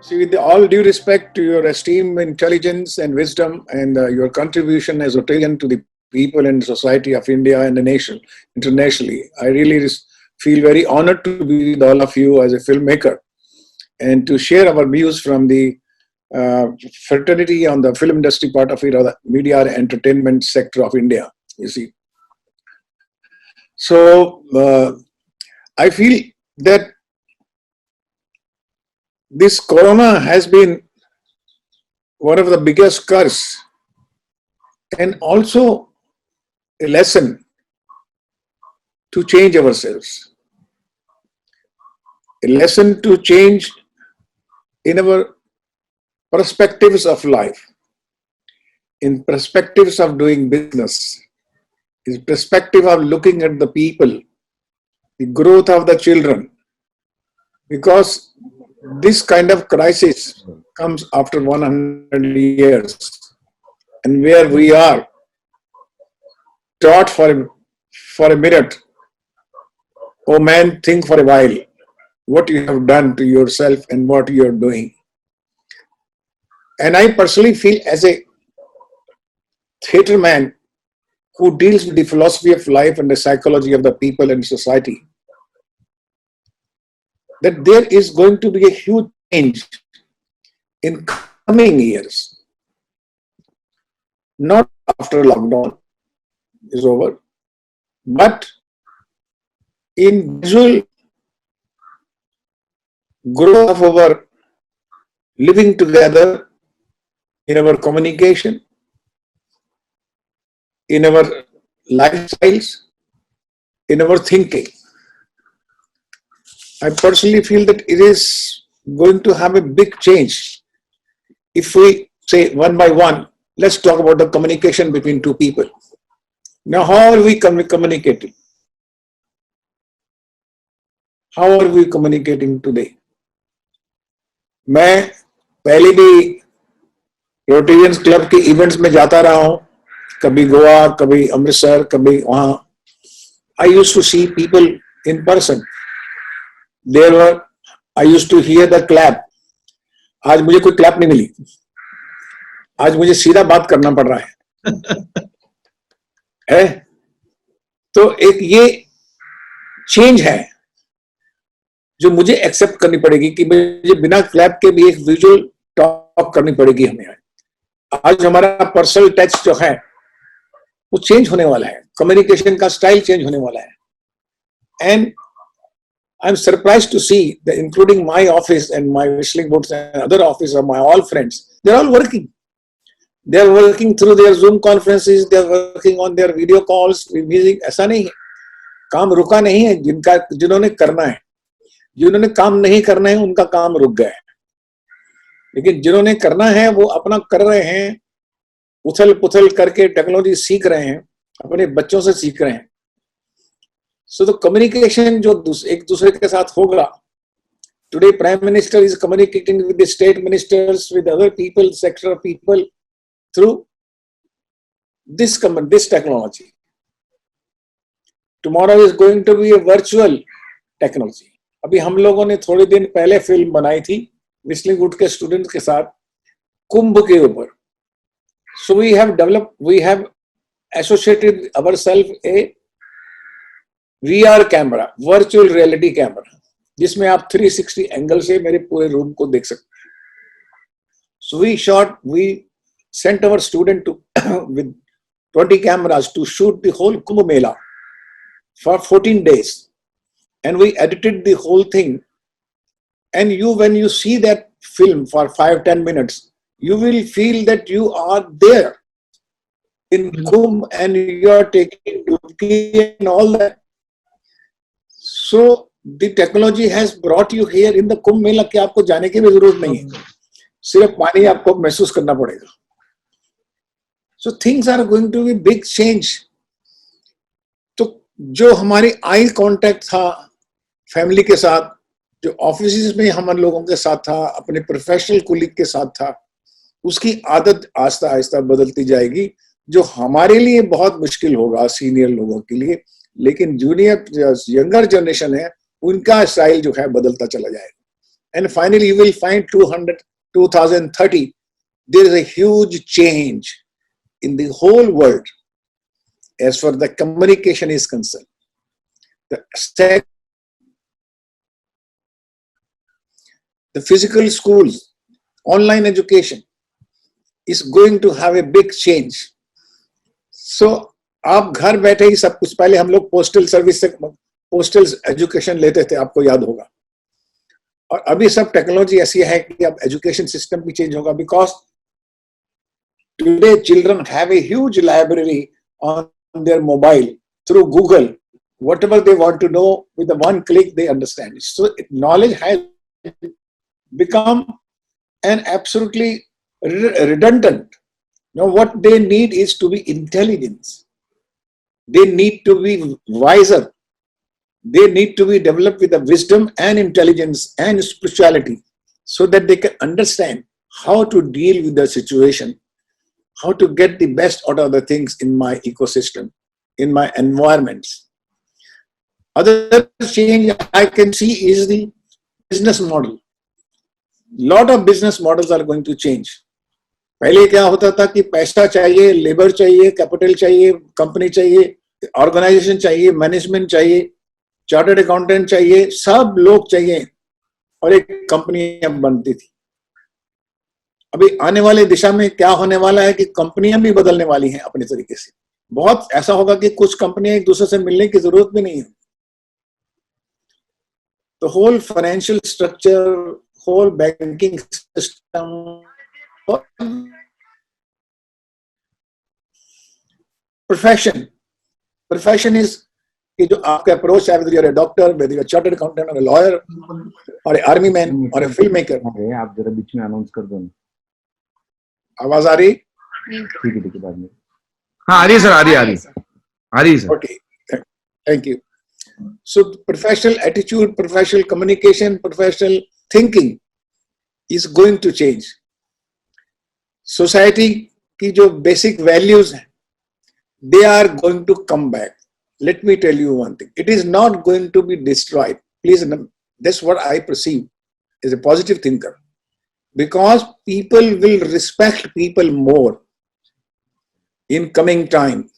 See, with all due respect to your esteem, intelligence, and wisdom, and your contribution as Australian to the people and society of India and the nation internationally, I really feel very honored to be with all of you as a filmmaker and to share our views from the fraternity on the film industry part of it, or the media and entertainment sector of India. You see, so I feel that this corona has been one of the biggest curse and also a lesson to change ourselves, a lesson to change in our perspectives of life, in perspectives of doing business, in perspective of looking at the people, the growth of the children, because this kind of crisis comes after 100 years, and where we are taught for a minute, oh man, think for a while what you have done to yourself and what you are doing. And I personally feel, as a theatre man who deals with the philosophy of life and the psychology of the people and society, that there is going to be a huge change in coming years, not after lockdown is over, but in visual growth of our living together, in our communication, in our lifestyles, in our thinking. I personally feel that it is going to have a big change. If we say one by one, let's talk about the communication between two people. Now, how are we communicating? How are we communicating today? मैं पहले भी Rotarians club के events में जाता रहा हूँ, कभी गोवा, कभी अमृतसर, कभी वहाँ. I used to see people in person. There were, I used to hear the clap. आज मुझे कोई क्लैप नहीं मिली. आज मुझे सीधा बात करना पड़ रहा है. तो एक ये चेंज है जो मुझे एक्सेप्ट करनी पड़ेगी कि मुझे बिना क्लैप के भी एक विजुअल टॉक करनी पड़ेगी हमें. आज हमारा पर्सनल टच जो है वो चेंज होने वाला है, कम्युनिकेशन का स्टाइल चेंज होने वाला है. And I'm surprised to see that, including my office and my whistling boots and other office of my all friends, they're all working. They're working through their Zoom conferences, they're working on their video calls, music. ऐसा नहीं है, काम रुका नहीं है. जिन्होंने करना है, जिन्होंने काम नहीं करना है, उनका काम रुक गया है. लेकिन जिन्होंने करना है वो अपना कर रहे हैं, उथल पुथल करके टेक्नोलॉजी सीख रहे हैं, अपने बच्चों से सीख रहे हैं. So the communication जो एक दूसरे के साथ होगा, today Prime Minister is communicating with the state ministers, with other people, sector of people, through this technology. Tomorrow is going to be a virtual technology. अभी हम लोगों ने थोड़े दिन पहले फिल्म बनाई थी whistling wood के स्टूडेंट्स के साथ कुंभ के ऊपर. So we have associated ourselves a VR camera, virtual reality camera, जिसमें आप 360 एंगल से मेरे पूरे रूम को देख सकते हैं. So we sent our student to with 20 cameras to shoot the whole Kumbh Mela for 14 days, and we edited the whole thing. And when you see that film for 5-10 minutes, you will feel that you are there in Kumbh and you are taking dubki and all that. So the technology has brought you here in the Kumbh Mela कि आपको जाने की भी जरूरत नहीं है, सिर्फ पानी आपको महसूस करना पड़ेगा. So things are going to be big change. तो जो हमारी आई कांटेक्ट था फैमिली के साथ, जो ऑफिस में हम लोगों के साथ था, अपने प्रोफेशनल कोलीग के साथ था, उसकी आदत आहिस्ता आहिस्ता बदलती जाएगी, जो हमारे लिए बहुत मुश्किल होगा सीनियर लोगों के लिए. लेकिन जूनियर यंगर जनरेशन है, उनका स्टाइल जो है बदलता चला जाएगा. and finally you will find 2030, there is a huge change in the whole world as far as the communication is concerned. The physical schools, online education is going to have a big change. So आप घर बैठे ही सब कुछ, पहले हम लोग postal service से postal education लेते थे, आपको याद होगा, और अभी सब टेक्नोलॉजी ऐसी है कि अब एजुकेशन सिस्टम भी चेंज होगा, because today children have a huge library on their mobile through Google. Whatever they want to know, with the one click they understand it. So knowledge has become an absolutely redundant. Now what they need is to be intelligence. They need to be wiser. They need to be developed with the wisdom and intelligence and spirituality, so that they can understand how to deal with the situation, how to get the best out of the things in my ecosystem, in my environments. Other change I can see is the business model. Lot of business models are going to change. पहले क्या होता था कि पैसा चाहिए, labour चाहिए, capital चाहिए, company चाहिए, ऑर्गेनाइजेशन चाहिए, मैनेजमेंट चाहिए, चार्टर्ड अकाउंटेंट चाहिए, सब लोग चाहिए और एक कंपनी बनती थी. अभी आने वाले दिशा में क्या होने वाला है कि कंपनियां भी बदलने वाली हैं अपने तरीके से. बहुत ऐसा होगा कि कुछ कंपनियां एक दूसरे से मिलने की जरूरत भी नहीं है. The whole financial structure, whole banking system, profession is कि जो आपका अप्रोच है, whether you're a doctor, whether you're a chartered accountant or a lawyer or a army man or a filmmaker. आप जरा बीच में अनाउंस कर दो. आवाज आ रही? ठीक है बाद में. हाँ आ रही है सर, आ रही है sir. Okay, thank you. So professional attitude, professional communication, professional thinking is going to change. Society की जो basic values हैं, they are going to come back. Let me tell you one thing. It is not going to be destroyed. Please, that's what I perceive as a positive thinker. Because people will respect people more in coming time.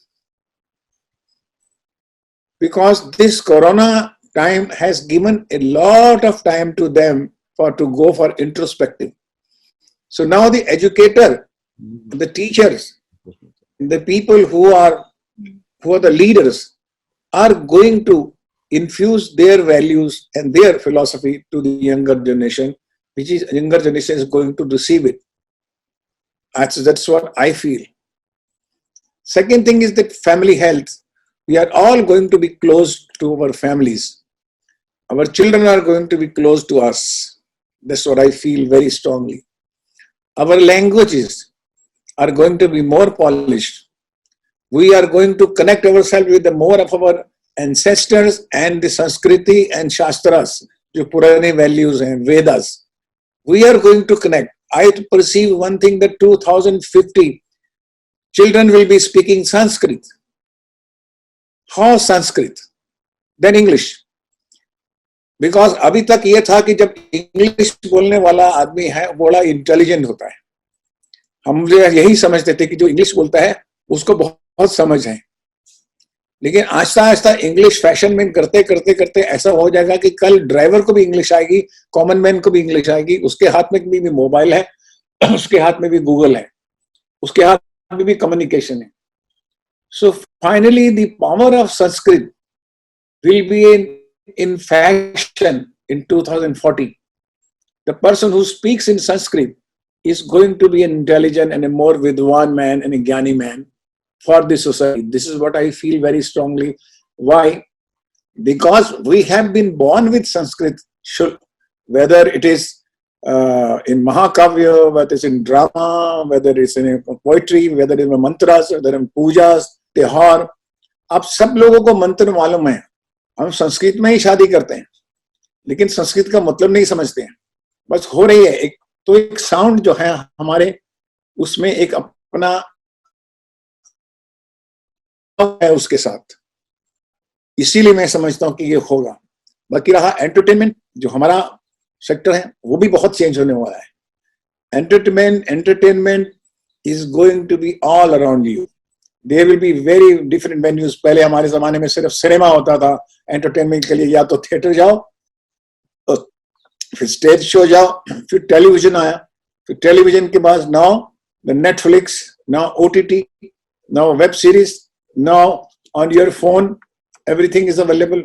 Because this corona time has given a lot of time to them to go for introspective. So now the educator, the teachers, the people who are the leaders are going to infuse their values and their philosophy to the younger generation, which is younger generation is going to receive it. That's what I feel. Second thing is that family health. We are all going to be close to our families. Our children are going to be close to us. That's what I feel very strongly. Our languages are going to be more polished. We are going to connect ourselves with the more of our ancestors and the Sanskriti and Shastras, the Purani values and Vedas. We are going to connect. I perceive one thing, that 2050, children will be speaking Sanskrit. How Sanskrit? Then English. Because अभी तक ये था कि जब English बोलने वाला आदमी है वो बड़ा इंटेलिजेंट होता है. हम यही समझते थे कि जो इंग्लिश बोलता है उसको बहुत समझ है. लेकिन आहिस्ता आहिस्ता इंग्लिश फैशन में करते करते करते ऐसा हो जाएगा कि कल ड्राइवर को भी इंग्लिश आएगी, कॉमन मैन को भी इंग्लिश आएगी, उसके हाथ में भी मोबाइल है, उसके हाथ में भी गूगल है, उसके हाथ में भी कम्युनिकेशन है. So finally, the power of Sanskrit will be in fashion in 2040. The person who speaks in Sanskrit is going to be an intelligent and a more Vidwan man and a Gyani man for the society. This is what I feel very strongly. Why? Because we have been born with Sanskrit, whether it is in Mahakavya, whether it's in drama, whether it's in poetry, whether it's in mantras, whether in pujas, त्योहार. आप सब लोगों को मंत्र मालूम है. हम संस्कृत में ही शादी करते हैं, लेकिन संस्कृत का मतलब नहीं समझते हैं. बस हो रही है एक साउंड जो है हमारे, उसमें एक अपना है उसके साथ. इसीलिए मैं समझता हूं कि ये होगा. बाकी रहा एंटरटेनमेंट, जो हमारा सेक्टर है, वो भी बहुत चेंज होने वाला है. Entertainment is going to be all around you. There will be very different venues. पहले हमारे जमाने में सिर्फ सिनेमा होता था एंटरटेनमेंट के लिए, या तो थिएटर जाओ, फिर स्टेज शो जाओ, फिर टेलीविजन आया, फिर टेलीविजन के बाद now the Netflix, now OTT, now web series, now on your phone everything is available.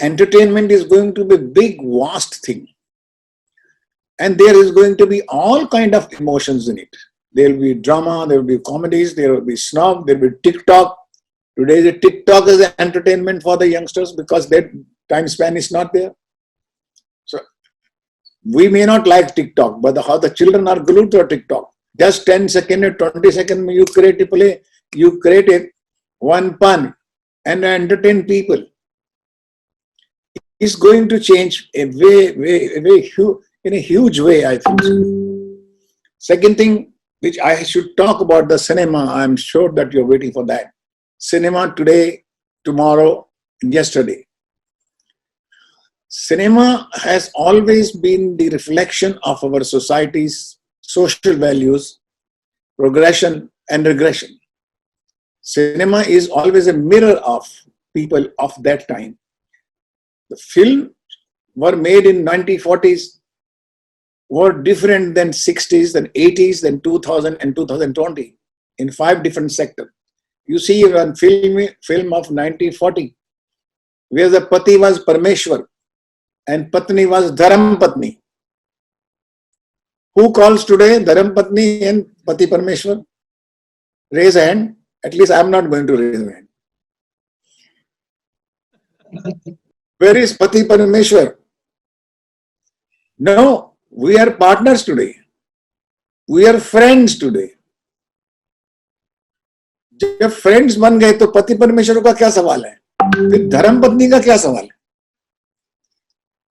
Entertainment is going to be a big vast thing, and there is going to be all kind of emotions in it. There will be drama, there will be comedies, there will be snob, there will be TikTok. Today the TikTok is an entertainment for the youngsters because their time span is not there. So we may not like TikTok, but how the children are glued to a TikTok. Just 10 seconds or 20 seconds you create a play, you create a one pun and entertain people. It's going to change a in a huge way, I think. Second thing which I should talk about, the cinema. I'm sure that you're waiting for that. Cinema today, tomorrow, and yesterday. Cinema has always been the reflection of our society's social values, progression and regression. Cinema is always a mirror of people of that time. The films were made in 1940s, were different than 60s, then 80s, then 2000 and 2020 in 5 different sectors. You see one film of 1940, where the Pati was Parmeshwar and Patni was Dharam Patni. Who calls today Dharam Patni and Pati Parmeshwar? Raise a hand. At least I'm not going to raise my hand. Where is Pati Parmeshwar? No, we are partners today. We are friends today. जब friends बन गए तो पति परमेश्वर का क्या सवाल है, फिर धर्म पत्नी का क्या सवाल है?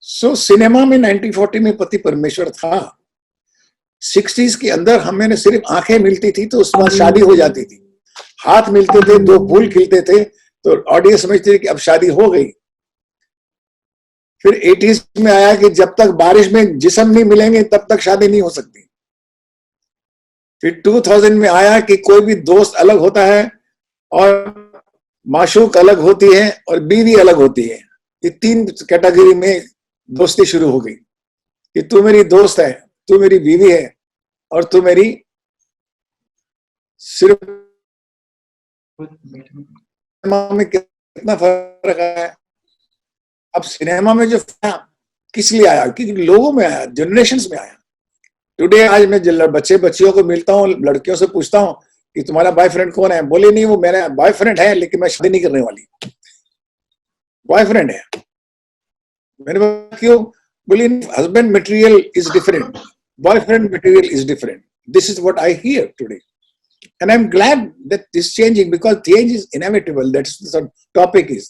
सो सिनेमा में 1940 में पति परमेश्वर था. 60s के अंदर हमें सिर्फ आंखें मिलती थी तो उसके बाद शादी हो जाती थी. हाथ मिलते थे, 2 फूल खिलते थे तो ऑडियंस समझती थी कि अब शादी हो गई. फिर 80s में आया कि जब तक बारिश में जिस्म नहीं मिलेंगे तब तक शादी नहीं हो सकती. फिर 2000 में आया कि कोई भी दोस्त अलग होता है और माशूक अलग होती है और बीवी अलग होती है. ये 3 कैटेगरी में दोस्ती शुरू हो गई कि तू मेरी दोस्त है, तू मेरी बीवी है और तू मेरी सिर्फ. सिनेमा में कितना फर्क है. अब सिनेमा में जो किस लिए आया, क्योंकि लोगों में आया, जनरेशंस में आया. टुडे आज मैं बच्चियों को मिलता हूँ, लड़कियों से पूछता हूँ कि तुम्हारा बॉयफ्रेंड कौन है, बोले नहीं वो मेरा बॉयफ्रेंड है लेकिन मैं शादी नहीं करने वाली. बॉयफ्रेंड है. मैंने बोला क्यों, बोली husband material is different, boyfriend material is different. This is what I hear today. And I'm glad that this is changing because change is inevitable. That's the topic is.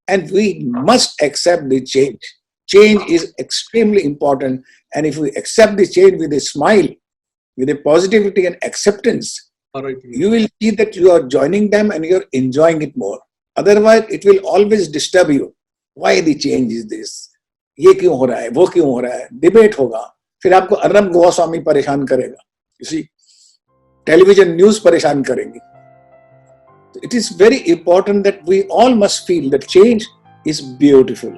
And we must accept the change. Change is extremely important. And if we accept the change with a smile, with a positivity and acceptance, you will see that you are joining them and you're enjoying it more. Otherwise, it will always disturb you. Why the change is this? ये क्यों हो रहा है, वो क्यों हो रहा है, डिबेट होगा, फिर आपको अर्नब गोस्वामी परेशान करेगा. You see? टेलीविजन न्यूज परेशान करेंगे. It is very important that we all must feel that change is beautiful.